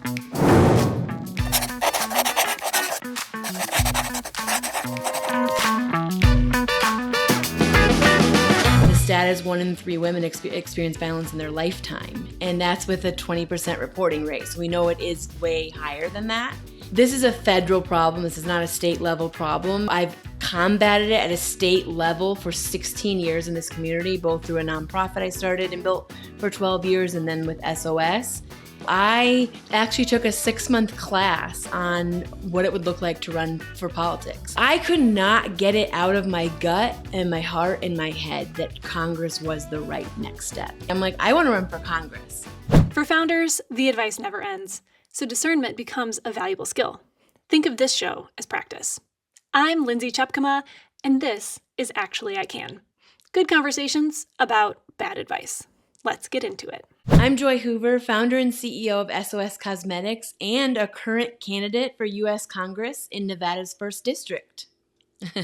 The stat is 1 in 3 women experience violence in their lifetime, and that's with a 20% reporting rate. So we know it is way higher than that. This is a federal problem. This is not a state level problem. I've combated it at a state level for 16 years in this community, both through a nonprofit I started and built for 12 years and then with SOS. I actually took a 6-month class on what it would look like to run for politics. I could not get it out of my gut and my heart and my head that Congress was the right next step. I'm like, I want to run for Congress. For founders, the advice never ends, so discernment becomes a valuable skill. Think of this show as practice. I'm Lindsay Chupkema, and this is Actually I Can. Good conversations about bad advice. Let's get into it. I'm Joy Hoover, founder and CEO of Esōes Cosmetics and a current candidate for U.S. Congress in Nevada's 1st District.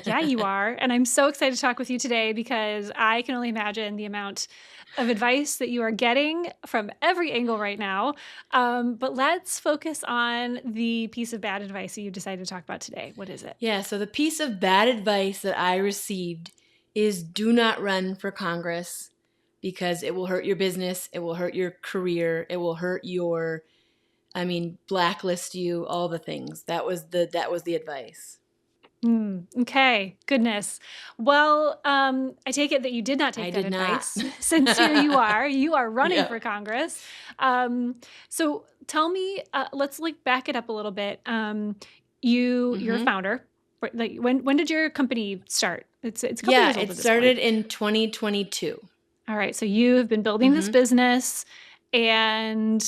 Yeah, you are. And I'm so excited to talk with you today because I can only imagine the amount of advice that you are getting from every angle right now. But let's focus on the piece of bad advice that you decided to talk about today. What is it? Yeah, so the piece of bad advice that I received is do not run for Congress because it will hurt your business, it will hurt your career, it will hurt your, blacklist you, all the things. That was the advice. Okay, goodness. Well, I take it that you did not take that advice. Since here you are running for Congress. So tell me, let's back it up a little bit. You're a founder. Like when did your company start? It's a couple years old at this it started point. in 2022. All right, so you have been building this business, and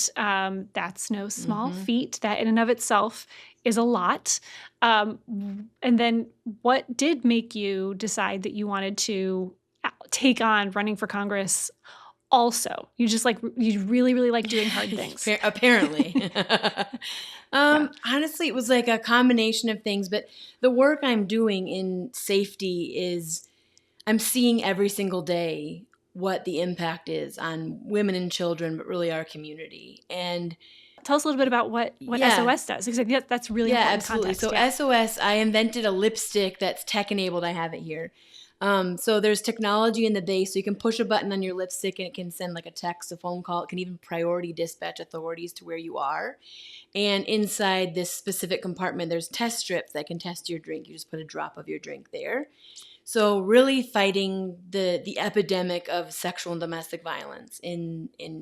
that's no small feat. That in and of itself is a lot. And then what did make you decide that you wanted to take on running for Congress also? You really, really like doing hard things. Apparently. Honestly, it was like a combination of things, but the work I'm doing in safety is I'm seeing every single day what the impact is on women and children, but really our community. And tell us a little bit about what SOS does, because I think that's really important absolutely. context. So SOS, I invented a lipstick that's tech-enabled. I have it here. So there's technology in the base, so you can push a button on your lipstick and it can send like a text, a phone call. It can even priority dispatch authorities to where you are. And inside this specific compartment, there's test strips that can test your drink. You just put a drop of your drink there. So really fighting the epidemic of sexual and domestic violence. We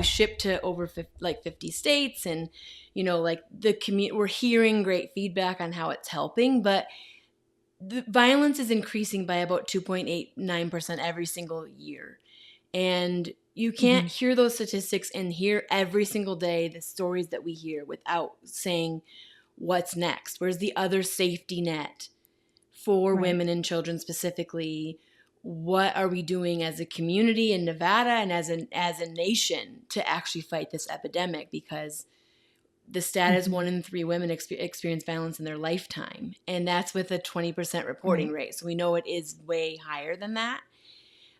ship to over 50 states, and we're hearing great feedback on how it's helping, but the violence is increasing by about 2.89% every single year. And you can't hear those statistics and hear every single day the stories that we hear without saying what's next. Where's the other safety net for women and children specifically? What are we doing as a community in Nevada and as a nation to actually fight this epidemic? Because the stat is 1 in 3 women experience violence in their lifetime, and that's with a 20% reporting rate. So we know it is way higher than that.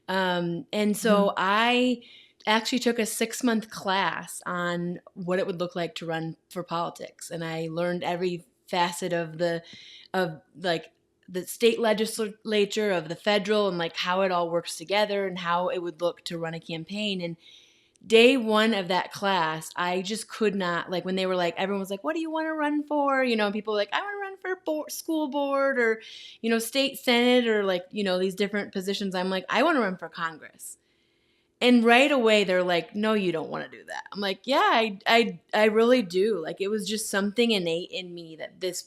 And so I actually took a 6-month class on what it would look like to run for politics, and I learned every facet of the state legislature, of the federal, and how it all works together and how it would look to run a campaign. And day 1 of that class, I just could not, when they were everyone was like, what do you want to run for? And people were like, I want to run for school board or, state senate or these different positions. I'm like, I want to run for Congress. And right away they're like, no, you don't want to do that. I'm like, yeah, I really do. It was just something innate in me that this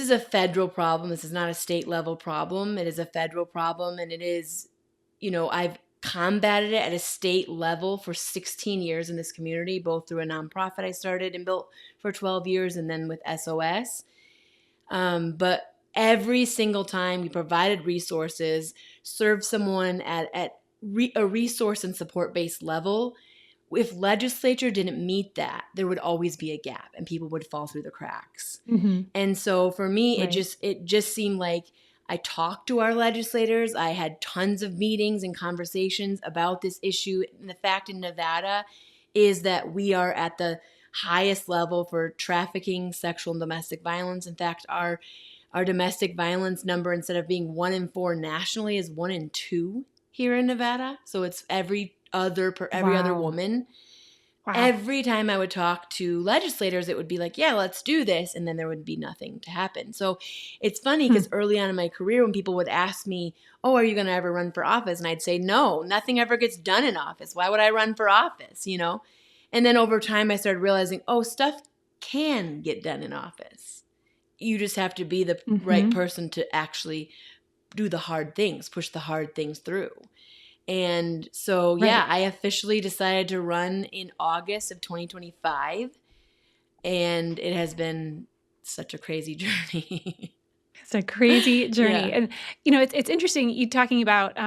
is a federal problem. This is not a state level problem. It is a federal problem. And it is, I've combated it at a state level for 16 years in this community, both through a nonprofit I started and built for 12 years and then with SOS. But every single time we provided resources, served someone at a resource and support-based level, if legislature didn't meet that, there would always be a gap and people would fall through the cracks. And so for me, it just seemed like I talked to our legislators. I had tons of meetings and conversations about this issue. And the fact in Nevada, is that we are at the highest level for trafficking, sexual and domestic violence. In fact, our domestic violence number, instead of being 1 in 4 nationally, is 1 in 2 here in Nevada. So it's every other Wow. woman. Wow. Every time I would talk to legislators, it would be like, yeah, let's do this. And then there would be nothing to happen. So it's funny Hmm. because early on in my career, when people would ask me, oh, are you going to ever run for office? And I'd say, no, nothing ever gets done in office. Why would I run for office? And then over time, I started realizing, oh, stuff can get done in office. You just have to be the right Hmm. person to actually do the hard things, push the hard things through. And so, yeah, Right. I officially decided to run in August of 2025. And it has been such a crazy journey. It's a crazy journey. Yeah, And, it's interesting you talking about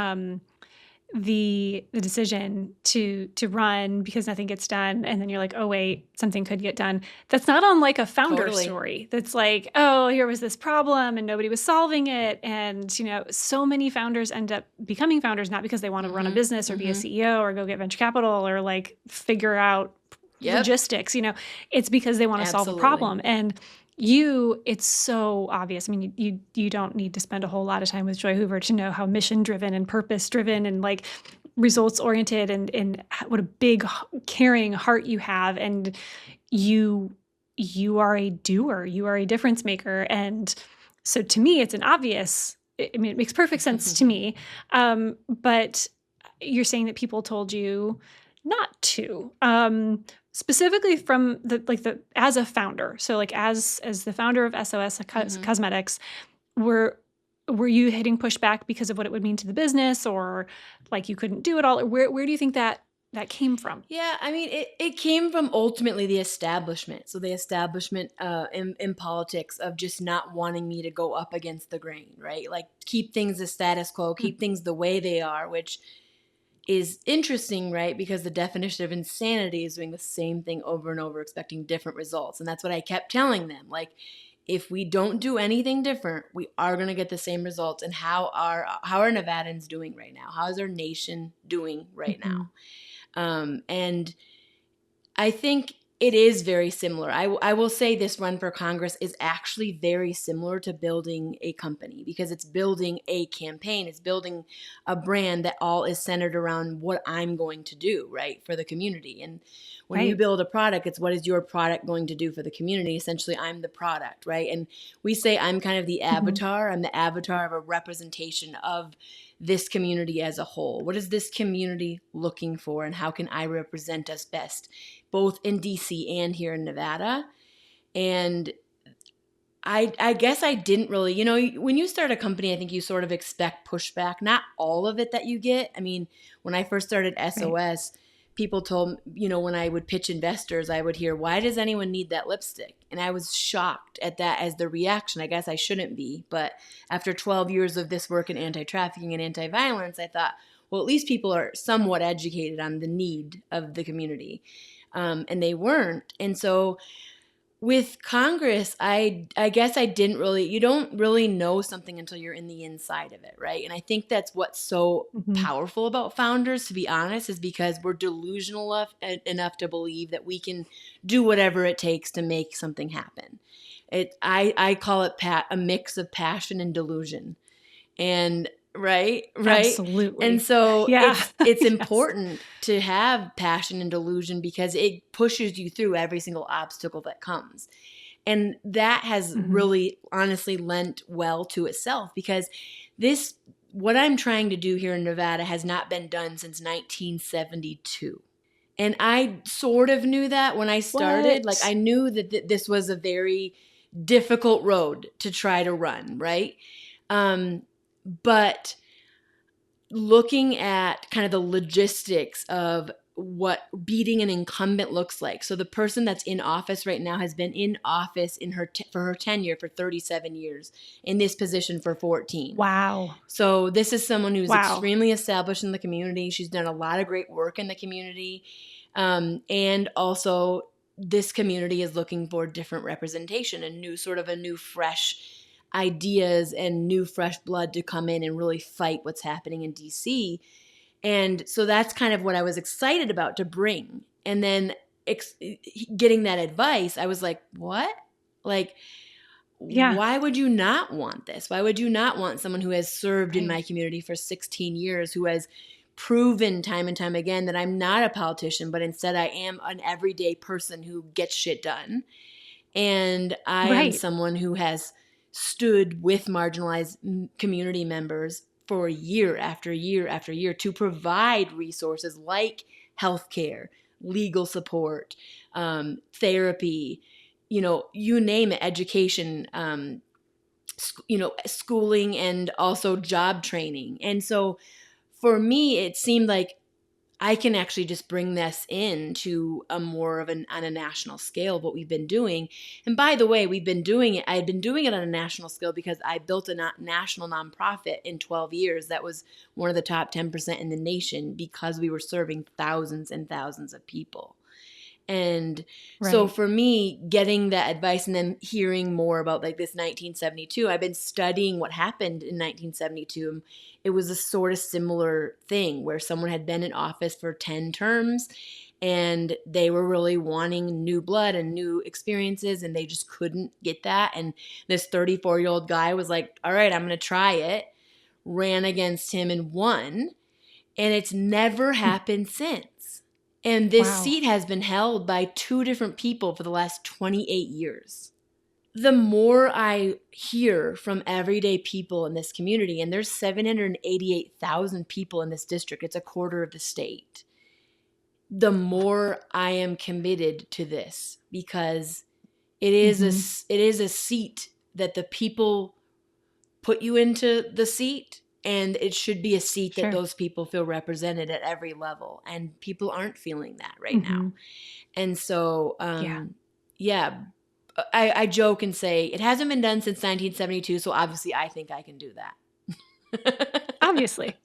the decision to run because nothing gets done, and then you're like, oh wait, something could get done. That's not unlike a founder totally. story. That's like, oh, here was this problem and nobody was solving it. And so many founders end up becoming founders not because they want to run a Mm-hmm. business or be a Mm-hmm. CEO or go get venture capital or like figure out Yep, logistics. It's because they want to solve a absolutely. problem. And it's so obvious. I mean, you don't need to spend a whole lot of time with Joy Hoover to know how mission driven and purpose driven and like results oriented and what a big caring heart you have. And you are a doer, you are a difference maker. And so to me, it's an obvious, I mean, it makes perfect sense to me. But you're saying that people told you not to. Specifically from the as a founder, so like as the founder of SOS Mm-hmm. Cosmetics, were were you hitting pushback because of what it would mean to the business, or like you couldn't do it all, or where do you think that came from? Yeah, I mean, it came from ultimately the establishment. So the establishment in politics of just not wanting me to go up against the grain, right? Like keep things the status quo, Hmm. keep things the way they are, which is interesting, right? Because the definition of insanity is doing the same thing over and over, expecting different results. And that's what I kept telling them. Like, if we don't do anything different, we are going to get the same results. And how are Nevadans doing right now? How is our nation doing right Hmm. now? And I think it is very similar. I will say this run for Congress is actually very similar to building a company because it's building a campaign. It's building a brand that all is centered around what I'm going to do, right, for the community. And when you Right. build a product, it's what is your product going to do for the community? Essentially, I'm the product, right? And we say I'm kind of the Hmm. avatar. I'm the avatar of a representation of this community as a whole. What is this community looking for, and how can I represent us best, both in DC and here in Nevada? And I guess I didn't really, when you start a company, I think you sort of expect pushback, not all of it that you get. I mean, when I first started Right. SOS, people told, when I would pitch investors, I would hear, why does anyone need that lipstick? And I was shocked at that as the reaction. I guess I shouldn't be. But after 12 years of this work in anti-trafficking and anti-violence, I thought, well, at least people are somewhat educated on the need of the community. And they weren't. And so with Congress, I guess I didn't really, you don't really know something until you're in the inside of it, right? And I think that's what's so Hmm. powerful about founders, to be honest, is because we're delusional enough to believe that we can do whatever it takes to make something happen. I call it a mix of passion and delusion. And right. And Absolutely. so Yeah. it's Yes. important to have passion and delusion because it pushes you through every single obstacle that comes. And that has Hmm. really honestly lent well to itself because this what I'm trying to do here in Nevada has not been done since 1972. And I sort of knew that when I started. Like, What? I knew that this was a very difficult road to try to run, right? Um, but looking at kind of the logistics of what beating an incumbent looks like. So the person that's in office right now has been in office for her tenure for 37 years, in this position for 14. Wow. So this is someone who's Wow. extremely established in the community. She's done a lot of great work in the community. And also this community is looking for different representation and a new fresh ideas and new fresh blood to come in and really fight what's happening in DC. And so that's kind of what I was excited about to bring. And then getting that advice, I was like, what? Like, Yeah. why would you not want this? Why would you not want someone who has served in Right. my community for 16 years, who has proven time and time again that I'm not a politician, but instead I am an everyday person who gets shit done. And I am Right. someone who has stood with marginalized community members for year after year after year to provide resources like healthcare, legal support, therapy, you name it, education, schooling, and also job training. And so for me, it seemed like I can actually just bring this into a more of on a national scale of what we've been doing. And by the way, we've been doing it. I've been doing it on a national scale because I built a national nonprofit in 12 years that was one of the top 10% in the nation because we were serving thousands and thousands of people. And so Right. for me, getting that advice and then hearing more about like this 1972, I've been studying what happened in 1972. It was a sort of similar thing where someone had been in office for 10 terms and they were really wanting new blood and new experiences, and they just couldn't get that. And this 34-year-old guy was like, all right, I'm going to try it, ran against him and won. And it's never Hmm. happened since. And this Wow. seat has been held by two different people for the last 28 years. The more I hear from everyday people in this community, and there's 788,000 people in this district, it's a quarter of the state, the more I am committed to this, because it is Mm-hmm. a seat that the people put you into the seat, and it should be a seat that Sure. those people feel represented at every level, and people aren't feeling that right now. Mm-hmm. And so Yeah. yeah, I joke and say it hasn't been done since 1972, so obviously I think I can do that. Obviously.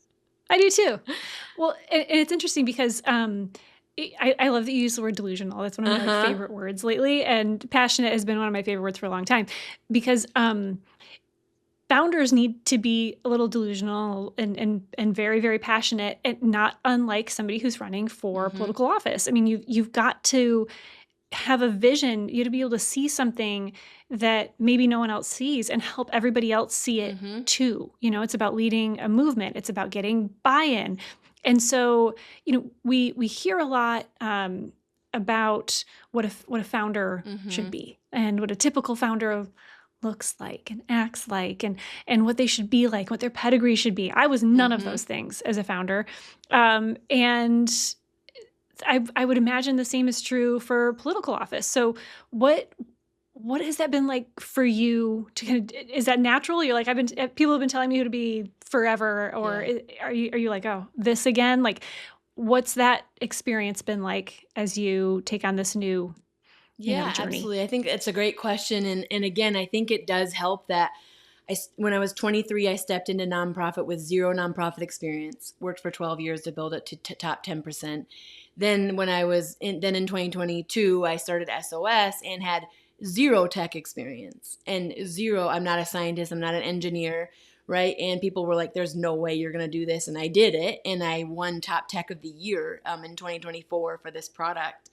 I do too. Well, and it's interesting because I love that you use the word delusional. That's one of my like Uh-huh. favorite words lately, and passionate has been one of my favorite words for a long time because founders need to be a little delusional and very, very passionate, and not unlike somebody who's running for Mhm. political office. I mean, you've got to have a vision. You have to be able to see something that maybe no one else sees and help everybody else see it Mhm. too. It's about leading a movement. It's about getting buy-in. And so, we hear a lot about what a founder should Mhm. be and what a typical founder looks like and acts like and what they should be like, what their pedigree should be. I was none of Mhm. those things as a founder. And I would imagine the same is true for political office. So what has that been like for you to kind of, is that natural? You're like, people have been telling me who to be forever, or Yeah. are you like, oh, this again? Like, what's that experience been like as you take on this new, Yeah, journey? absolutely. I think it's a great question, and again, I think it does help that when I was 23, I stepped into nonprofit with zero nonprofit experience. Worked for 12 years to build it to top 10%. Then when I was in 2022, I started SOS and had zero tech experience and zero. I'm not a scientist. I'm not an engineer, right? And people were like, "There's no way you're gonna do this," and I did it, and I won top tech of the year in 2024 for this product.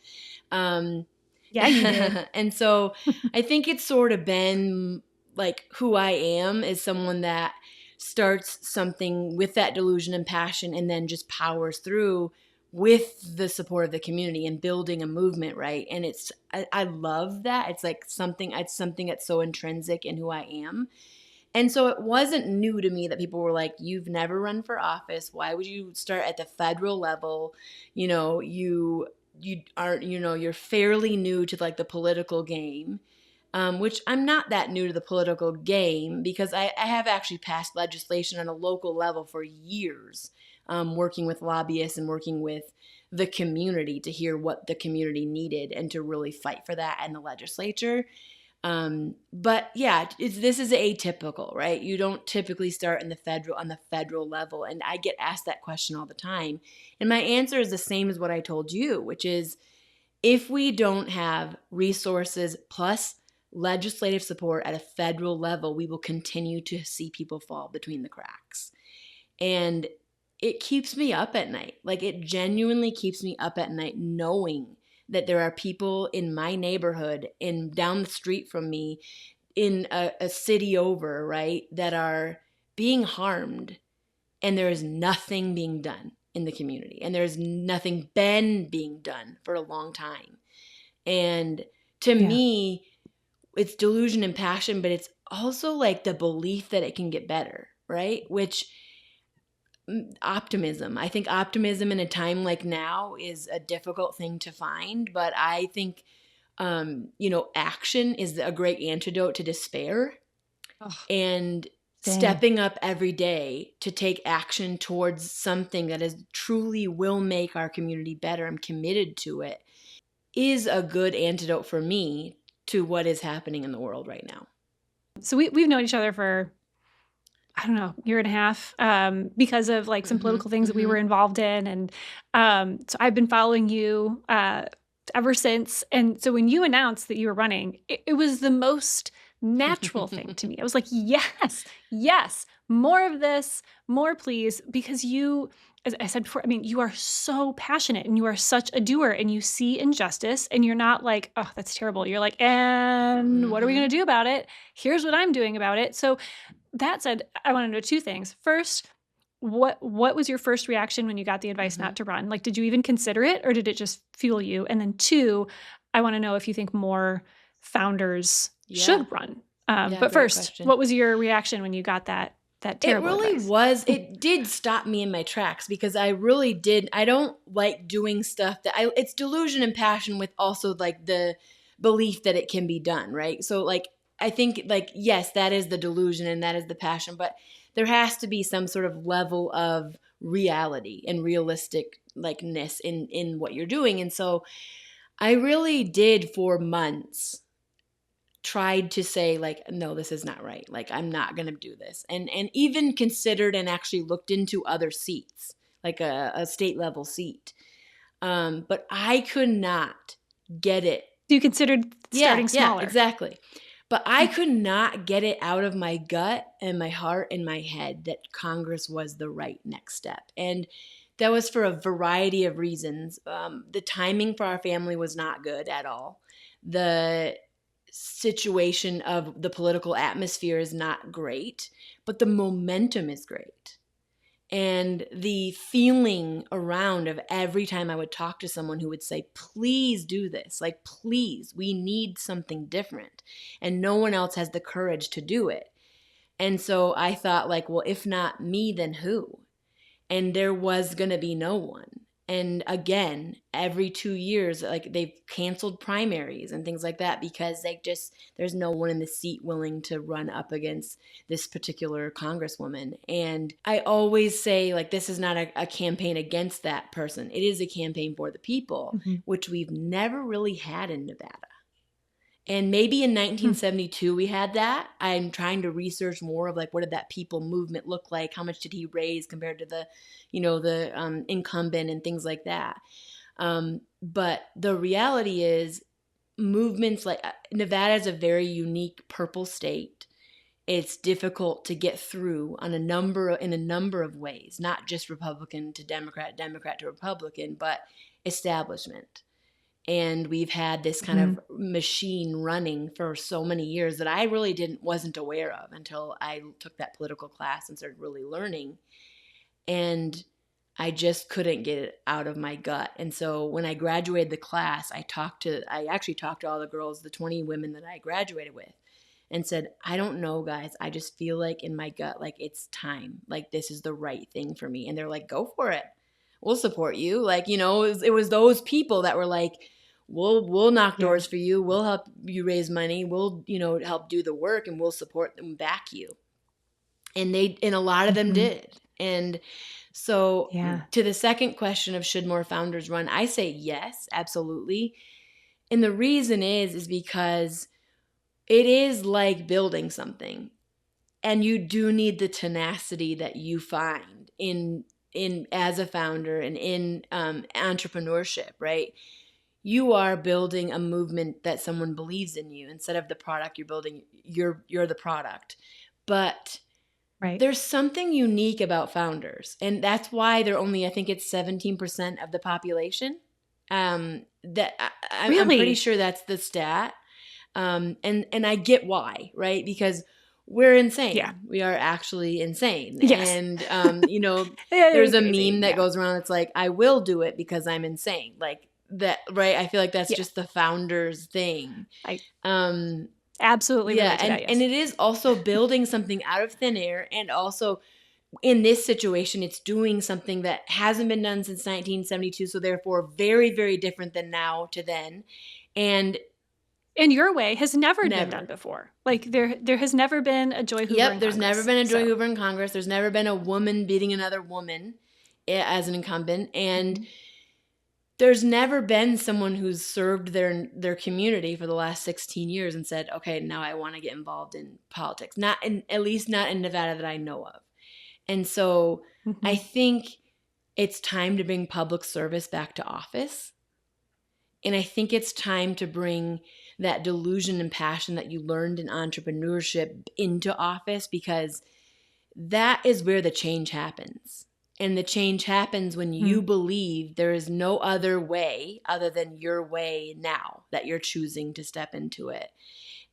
Um, Yeah, you did. and so I think it's sort of been like who I am is someone that starts something with that delusion and passion and then just powers through with the support of the community and building a movement, right? And I love that. It's something that's so intrinsic in who I am. And so it wasn't new to me that people were like, "You've never run for office. Why would you start at the federal level? You aren't, you're fairly new to like the political game." Which I'm not that new to the political game because I have actually passed legislation on a local level for years, working with lobbyists and working with the community to hear what the community needed and to really fight for that in the legislature. But yeah, this is atypical, right? You don't typically start on the federal level. And I get asked that question all the time. And my answer is the same as what I told you, which is if we don't have resources plus legislative support at a federal level, we will continue to see people fall between the cracks. And it keeps me up at night. Like, it genuinely keeps me up at night knowing that there are people in my neighborhood and down the street from me in a city over, right, that are being harmed, and there is nothing being done in the community, and there's nothing been being done for a long time. And to Yeah. me, it's delusion and passion, but it's also like the belief that it can get better, right? Which optimism. I think optimism in a time like now is a difficult thing to find, but I think action is a great antidote to despair. Oh, And same. stepping up every day to take action towards something that is truly will make our community better, I'm committed to it, is a good antidote for me to what is happening in the world right now. So we've known each other for, I don't know, year and a half, because of like some Mm-hmm, political things that we mm-hmm. were involved in. And so I've been following you ever since. And so when you announced that you were running, it was the most natural thing to me. I was like, yes, yes, more of this, more please, because you, as I said before, I mean, you are so passionate and you are such a doer and you see injustice and you're not like, oh, that's terrible. You're like, and what are we Mm-hmm. going to do about it? Here's what I'm doing about it. So that said, I want to know two things. First, what was your first reaction when you got the advice Mm-hmm. not to run? Like, did you even consider it, or did it just fuel you? And then two, I want to know if you think more founders Yeah. should run. Yeah, But great first, question. what was your reaction when you got that It terrible really advice? was. It did stop me in my tracks because I really did. I don't like doing stuff it's delusion and passion with also like the belief that it can be done, right? So like, I think like, yes, that is the delusion and that is the passion, but there has to be some sort of level of reality and realistic likeness in what you're doing. And so I really did for months tried to say like, no, this is not right, like I'm not going to do this, and even considered and actually looked into other seats, like a state level seat, but I could not get it. So you considered Yeah, starting yeah, smaller. exactly. But I could not get it out of my gut and my heart and my head that Congress was the right next step. And that was for a variety of reasons. The timing for our family was not good at all. The situation of the political atmosphere is not great, but the momentum is great. And the feeling around of every time I would talk to someone who would say, please do this, like, please, we need something different. And no one else has the courage to do it. And so I thought, like, well, if not me, then who? And there was going to be no one. And again, every 2 years, like they've canceled primaries and things like that because there's no one in the seat willing to run up against this particular congresswoman. And I always say, like, this is not a campaign against that person. It is a campaign for the people, Mhm. which we've never really had in Nevada. And maybe in Hmm. 1972 we had that. I'm trying to research more of like what did that people movement look like? How much did he raise compared to the incumbent and things like that? But the reality is, movements like Nevada is a very unique purple state. It's difficult to get through in a number of ways, not just Republican to Democrat, Democrat to Republican, but establishment. And we've had this kind Mhm. of machine running for so many years that I really wasn't aware of until I took that political class and started really learning. And I just couldn't get it out of my gut. And so when I graduated the class, I actually talked to all the girls, the 20 women that I graduated with, and said, I don't know, guys. I just feel like in my gut, like it's time. Like this is the right thing for me. And they're like, go for it. We'll support you. Like, it was those people that were like, we'll knock Yeah. doors for you. We'll help you raise money. We'll, help do the work, and we'll support and back you. And a lot of them Mhm. did. And so Yeah. to the second question of should more founders run, I say yes, absolutely. And the reason is because it is like building something, and you do need the tenacity that you find in as a founder and in entrepreneurship, right? You are building a movement that someone believes in you instead of the product you're building. You're the product. But Right. there's something unique about founders, and that's why they're only, I think it's 17% of the population. That I'm pretty Really? sure that's the stat. And I get why, right? Because we're Yeah. insane. We are actually insane. Yes. And, It there's is a crazy. meme that Yeah. goes around that's like, I will do it because I'm insane. Like that, right? I feel like that's Yeah. just the founder's thing. I Um, absolutely yeah. relate to that. And Yes. it is also building something out of thin air. And also in this situation, it's doing something that hasn't been done since 1972. So therefore very, very different than now to then. And In your way has never been done never. before. Like there has never been a Joy Hoover Yep, in there's never Congress. been a Joy So, Hoover in Congress. There's never been a woman beating another woman as an incumbent, and mhm. there's never been someone who's served their community for the last 16 years and said, "Okay, now I want to get involved in politics." Not in, at least not in Nevada that I know of. And so I Mhm. think it's time to bring public service back to office. And I think it's time to bring that delusion and passion that you learned in entrepreneurship into office, because that is where the change happens. And the change happens when you Mm. believe there is no other way other than your way now, that you're choosing to step into it.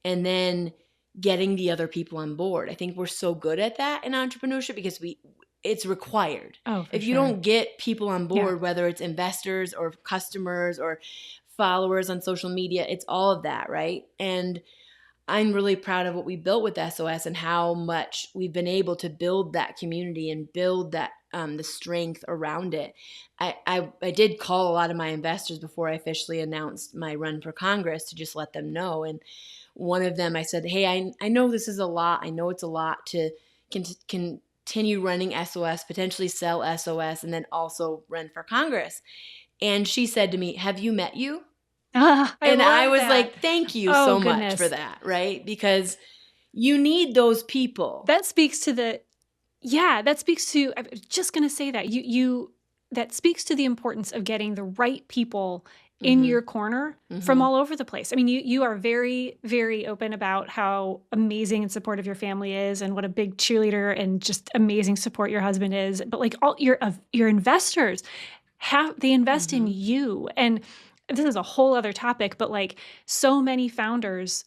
And then getting the other people on board. I think we're so good at that in entrepreneurship because it's required. Oh, for If you sure. don't get people on Yeah. board, whether it's investors or customers or followers on social media, it's all of that, right? And I'm really proud of what we built with SOS and how much we've been able to build that community and build that the strength around it. I did call a lot of my investors before I officially announced my run for Congress to just let them know. And one of them, I said, "Hey, I know this is a lot. I know it's a lot to continue running SOS, potentially sell SOS, and then also run for Congress." And she said to me, "Have you met you?" Ah, I And I love was that. like, thank you Oh, so much for goodness. that, right? Because you need those people. That speaks to the Yeah, that speaks to I was just gonna say that. You that speaks to the importance of getting the right people in Mm-hmm. your corner from Mm-hmm. all over the place. I mean, you are very, very open about how amazing and supportive your family is and what a big cheerleader and just amazing support your husband is. But like all your investors they invest in Mm-hmm. you. And this is a whole other topic, but like so many founders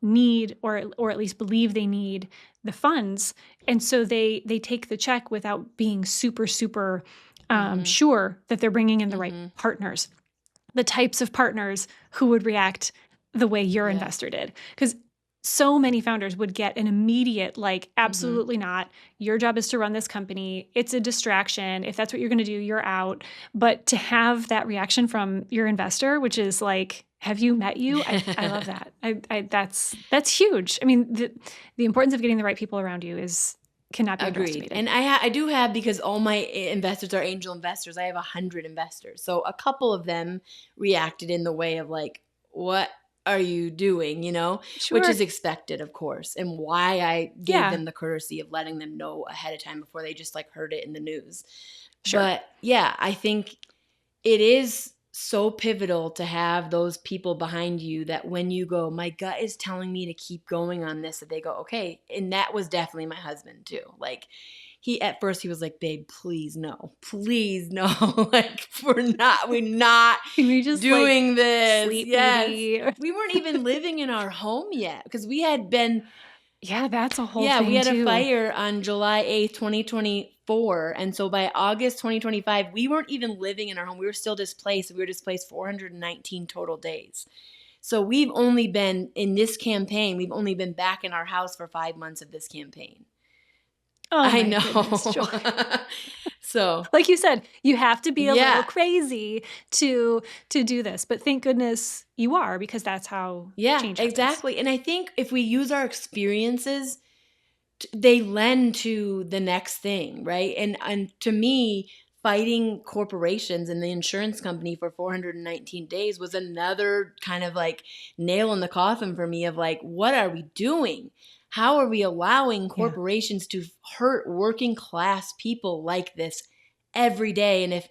need or at least believe they need the funds, and so they take the check without being super Mm-hmm. sure that they're bringing in the right Mm-hmm. partners, the types of partners who would react the way your Yeah. investor did. Because so many founders would get an immediate, like, Mm-hmm. absolutely not. Your job is to run this company. It's a distraction. If that's what you're going to do, you're out. But to have that reaction from your investor, which is like, have you met you? I love that. That's huge. I mean, the importance of getting the right people around you cannot be Agreed. underestimated. And I do have, because all my investors are angel investors, I have 100 investors. So a couple of them reacted in the way of like, what are you doing, which Sure. is expected, of course, and why I gave Yeah. them the courtesy of letting them know ahead of time before they just like heard it in the news. Sure. But yeah, I think it is so pivotal to have those people behind you that when you go, my gut is telling me to keep going on this, that they go, okay. And that was definitely my husband too. Like at first he was like, babe, please no, please no. Like we're not Can we just like doing this. sleep Yes. maybe? We weren't even living in our home yet because we had been, Yeah, that's a whole yeah, we thing had a too. fire on July 8th, 2024. And so by August 2025, we weren't even living in our home. We were still displaced. We were displaced 419 total days. So we've only been in this campaign, we've only been back in our house for 5 months of this campaign. Oh I my goodness, know. Joy. So, Like you said, you have to be a little yeah. crazy to do this. But thank goodness you are, because that's how Yeah, change happens. exactly. And I think if we use our experiences, they lend to the next thing, right? And to me, fighting corporations and the insurance company for 419 days was another kind of like nail in the coffin for me of like, what are we doing? How are we allowing Yeah. corporations to hurt working class people like this every day? And if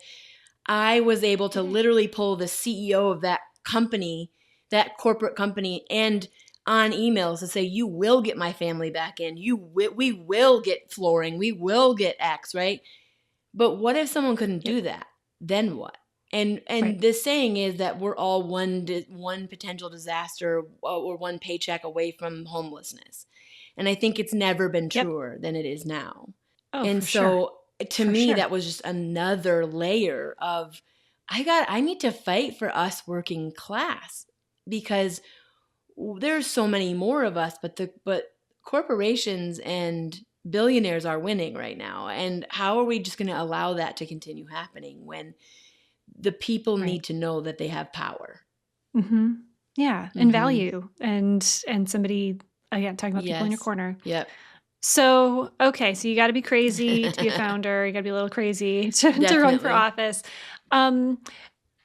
I was able to literally pull the CEO of that company, that corporate company, and on emails to say, you will get my family back in. We will get flooring. We will get X, right? But what if someone couldn't do that? Then what? And Right. the saying is that we're all one potential disaster or one paycheck away from homelessness. And I think it's never been Yep. truer than it is now. Oh, And for sure. so to For me, sure. that was just another layer of, I need to fight for us working class, because there's so many more of us, but corporations and billionaires are winning right now. And how are we just going to allow that to continue happening when the people Right. need to know that they have power? Mm-hmm. Yeah. And value and somebody, again, talking about people in your Yes. corner. Yep. So, okay. So you got to be crazy to be a founder. You got to be a little crazy to run for Definitely. office.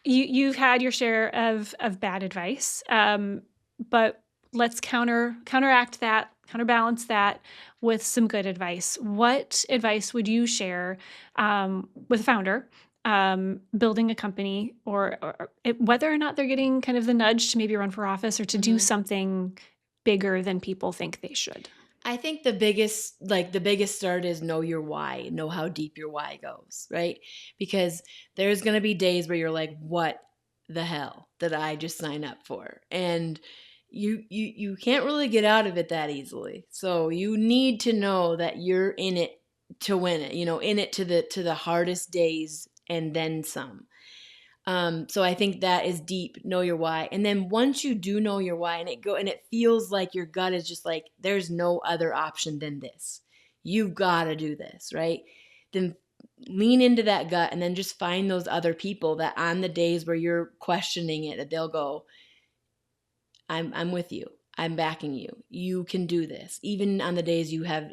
You've had your share of bad advice. But let's counteract that, counterbalance that with some good advice. What advice would you share with a founder building a company, or whether or not they're getting kind of the nudge to maybe run for office or to do something bigger than people think they should? I think the biggest start is know your why, know how deep your why goes, right? Because there's going to be days where you're like, what the hell did I just sign up for? And you can't really get out of it that easily. So you need to know that you're in it to win it, in it to the hardest days and then some. So I think that is deep, know your why. And then once you do know your why and it feels like your gut is just like, there's no other option than this. You've got to do this, right? Then lean into that gut and then just find those other people that on the days where you're questioning it, that they'll go, I'm with you. I'm backing you. You can do this. Even on the days you have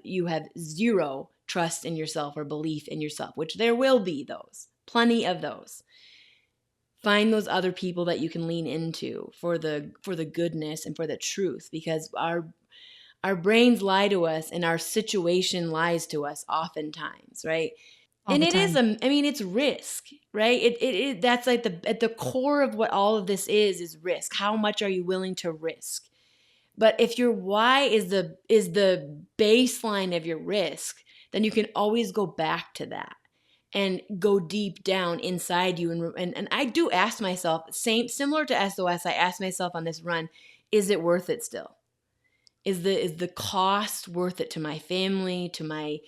zero trust in yourself or belief in yourself, which there will be those, plenty of those. Find those other people that you can lean into for the goodness and for the truth, because our brains lie to us and our situation lies to us oftentimes, right? All And the it is time. it's risk, right? It that's like at the core of what all of this is risk. How much are you willing to risk? But if your why is the baseline of your risk, then you can always go back to that and go deep down inside you. And I do ask myself, similar to SOS, I asked myself on this run, is it worth it still? Is the cost worth it to my family, to my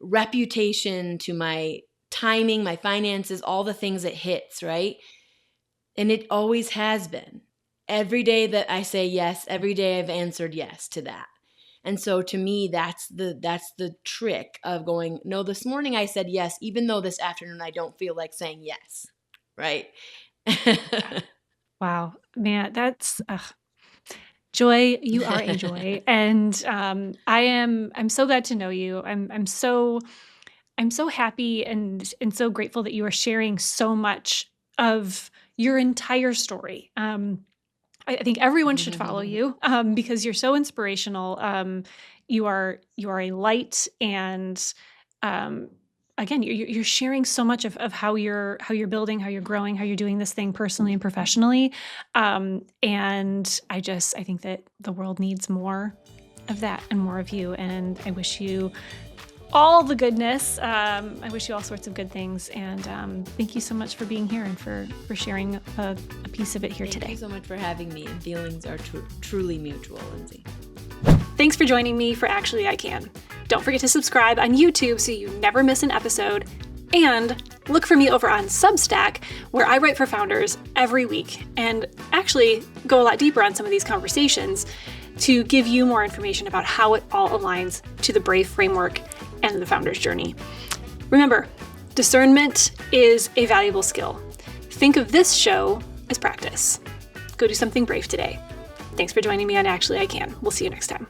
reputation, to my timing, my finances, all the things it hits, right? And it always has been. Every day that I say yes, every day I've answered yes to that. And so to me, that's the trick of going, no, this morning I said yes, even though this afternoon I don't feel like saying yes. Right? Wow, man, that's Joy, you are a joy. And I'm so glad to know you. I'm so happy and so grateful that you are sharing so much of your entire story. I think everyone should follow you because you're so inspirational. You are a light, and again, you're sharing so much of how you're building, how you're growing, how you're doing this thing personally and professionally. And I think that the world needs more of that and more of you. And I wish you all the goodness. I wish you all sorts of good things. And thank you so much for being here and for sharing a piece of it here today. Thank you so much for having me. And feelings are truly mutual, Lindsay. Thanks for joining me for Actually I Can. Don't forget to subscribe on YouTube so you never miss an episode. And look for me over on Substack, where I write for founders every week and actually go a lot deeper on some of these conversations to give you more information about how it all aligns to the BRAVE framework and the founder's journey. Remember, discernment is a valuable skill. Think of this show as practice. Go do something brave today. Thanks for joining me on Actually I Can. We'll see you next time.